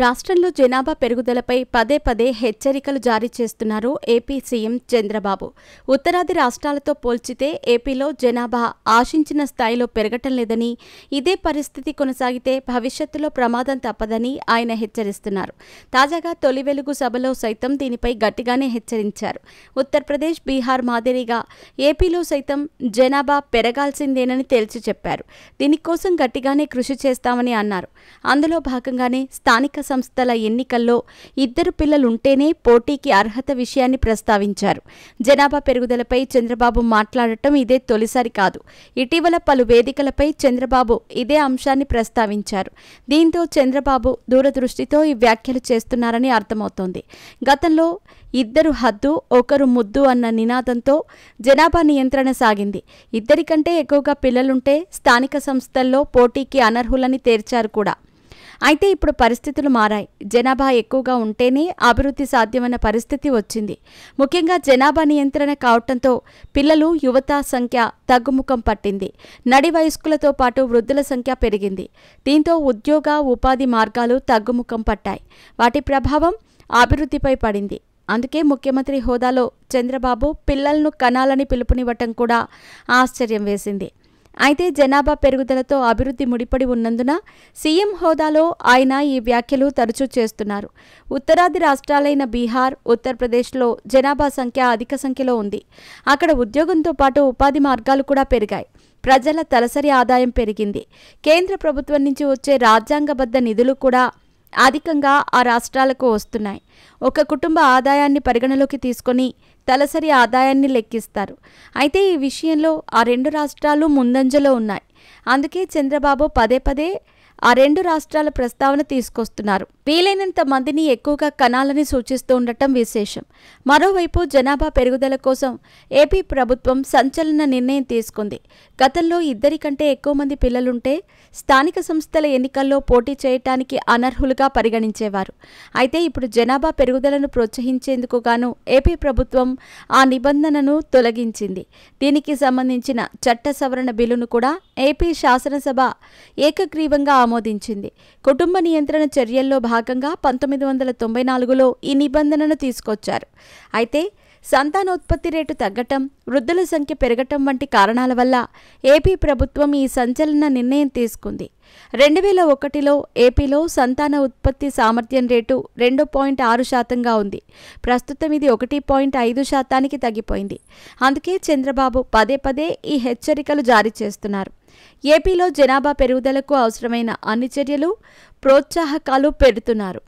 రాష్ట్రంలో జనాభా పెరుగుదలపై పదే పదే హెచ్చరికలు జారీ చేస్తున్నారు ఏపీ సీఎం చంద్రబాబు. ఉత్తరాది రాష్ట్రాలతో పోల్చితే ఏపీలో జనాభా ఆశించిన స్థాయిలో పెరగటం లేదని, ఇదే పరిస్థితి కొనసాగితే భవిష్యత్తులో ప్రమాదం తప్పదని ఆయన హెచ్చరిస్తున్నారు. తాజాగా తొలి వెలుగు సభలో సైతం దీనిపై గట్టిగానే హెచ్చరించారు. ఉత్తరప్రదేశ్, బీహార్ మాదిరిగా ఏపీలో సైతం జనాభా పెరగాల్సిందేనని తేల్చి చెప్పారు. దీనికోసం గట్టిగానే కృషి చేస్తామని అన్నారు. అందులో భాగంగానే స్థానిక సంస్థల ఎన్నికల్లో 2 పిల్లలుంటేనే పోటీకి అర్హత విషయాన్ని ప్రస్తావించారు. జనాభా పెరుగుదలపై చంద్రబాబు మాట్లాడటం ఇదే తొలిసారి కాదు. ఇటీవల పలు వేదికలపై చంద్రబాబు ఇదే అంశాన్ని ప్రస్తావించారు. దీంతో చంద్రబాబు దూరదృష్టితో ఈ వ్యాఖ్యలు చేస్తున్నారని అర్థమవుతోంది. గతంలో 2 హద్దు, 1 ముద్దు అన్న నినాదంతో జనాభా నియంత్రణ సాగింది. 2 కంటే ఎక్కువగా పిల్లలుంటే స్థానిక సంస్థల్లో పోటీకి అనర్హులని తేల్చారు కూడా. అయితే ఇప్పుడు పరిస్థితులు మారాయి. జనాభా ఎక్కువగా ఉంటేనే అభివృద్ధి సాధ్యమన్న పరిస్థితి వచ్చింది. ముఖ్యంగా జనాభా నియంత్రణ కావటంతో పిల్లలు, యువత సంఖ్య తగ్గుముఖం పట్టింది. నడి వయస్కులతో పాటు వృద్ధుల సంఖ్య పెరిగింది. దీంతో ఉద్యోగ, ఉపాధి మార్గాలు తగ్గుముఖం పట్టాయి. వాటి ప్రభావం అభివృద్ధిపై పడింది. అందుకే ముఖ్యమంత్రి హోదాలో చంద్రబాబు పిల్లలను కనాలని పిలుపునివ్వటం కూడా ఆశ్చర్యం వేసింది. అయితే జనాభా పెరుగుదలతో అభివృద్ధి ముడిపడి ఉన్నందున సీఎం హోదాలో ఆయన ఈ వ్యాఖ్యలు తరచూ చేస్తున్నారు. ఉత్తరాది రాష్ట్రాలైన బీహార్, ఉత్తరప్రదేశ్లో జనాభా సంఖ్య అధిక సంఖ్యలో ఉంది. అక్కడ ఉద్యోగంతో పాటు ఉపాధి మార్గాలు కూడా పెరిగాయి. ప్రజల తలసరి ఆదాయం పెరిగింది. కేంద్ర ప్రభుత్వం నుంచి వచ్చే రాజ్యాంగబద్ధ నిధులు కూడా అధికంగా ఆ రాష్ట్రాలకు వస్తున్నాయి. ఒక కుటుంబ ఆదాయాన్ని పరిగణలోకి తీసుకొని తలసరి ఆదాయాన్ని లెక్కిస్తారు. అయితే ఈ విషయంలో ఆ 2 రాష్ట్రాలు ముందంజలో ఉన్నాయి. అందుకే చంద్రబాబు పదే పదే ఆ 2 రాష్ట్రాల ప్రస్తావన తీసుకొస్తున్నారు. వీలైనంత మందిని ఎక్కువగా కనాలని సూచిస్తూ ఉండటం విశేషం. మరోవైపు జనాభా పెరుగుదల కోసం ఏపీ ప్రభుత్వం సంచలన నిర్ణయం తీసుకుంది. గతంలో 2 కంటే ఎక్కువ మంది పిల్లలుంటే స్థానిక సంస్థల ఎన్నికల్లో పోటీ చేయటానికి అనర్హులుగా పరిగణించేవారు. అయితే ఇప్పుడు జనాభా పెరుగుదలను ప్రోత్సహించేందుకు గాను ఏపీ ప్రభుత్వం ఆ నిబంధనను తొలగించింది. దీనికి సంబంధించిన చట్ట సవరణ బిల్లును కూడా ఏపీ శాసనసభ ఏకగ్రీవంగా ఆమోదించింది. కుటుంబ నియంత్రణ చర్యల్లో భాగంగా 1994లో ఈ నిబంధనను తీసుకొచ్చారు. అయితే సంతానోత్పత్తి రేటు తగ్గటం, వృద్ధుల సంఖ్య పెరగటం వంటి కారణాల వల్ల ఏపీ ప్రభుత్వం ఈ సంచలన నిర్ణయం తీసుకుంది. 2001లో ఏపీలో సంతాన ఉత్పత్తి సామర్థ్యం రేటు 2.6% ఉంది. ప్రస్తుతం ఇది 1.5%కి తగ్గిపోయింది. అందుకే చంద్రబాబు పదే పదే ఈ హెచ్చరికలు జారీ చేస్తున్నారు. ఏపీలో జనాభా పెరుగుదలకు అవసరమైన అన్ని చర్యలు, ప్రోత్సాహకాలు పెడుతున్నారు.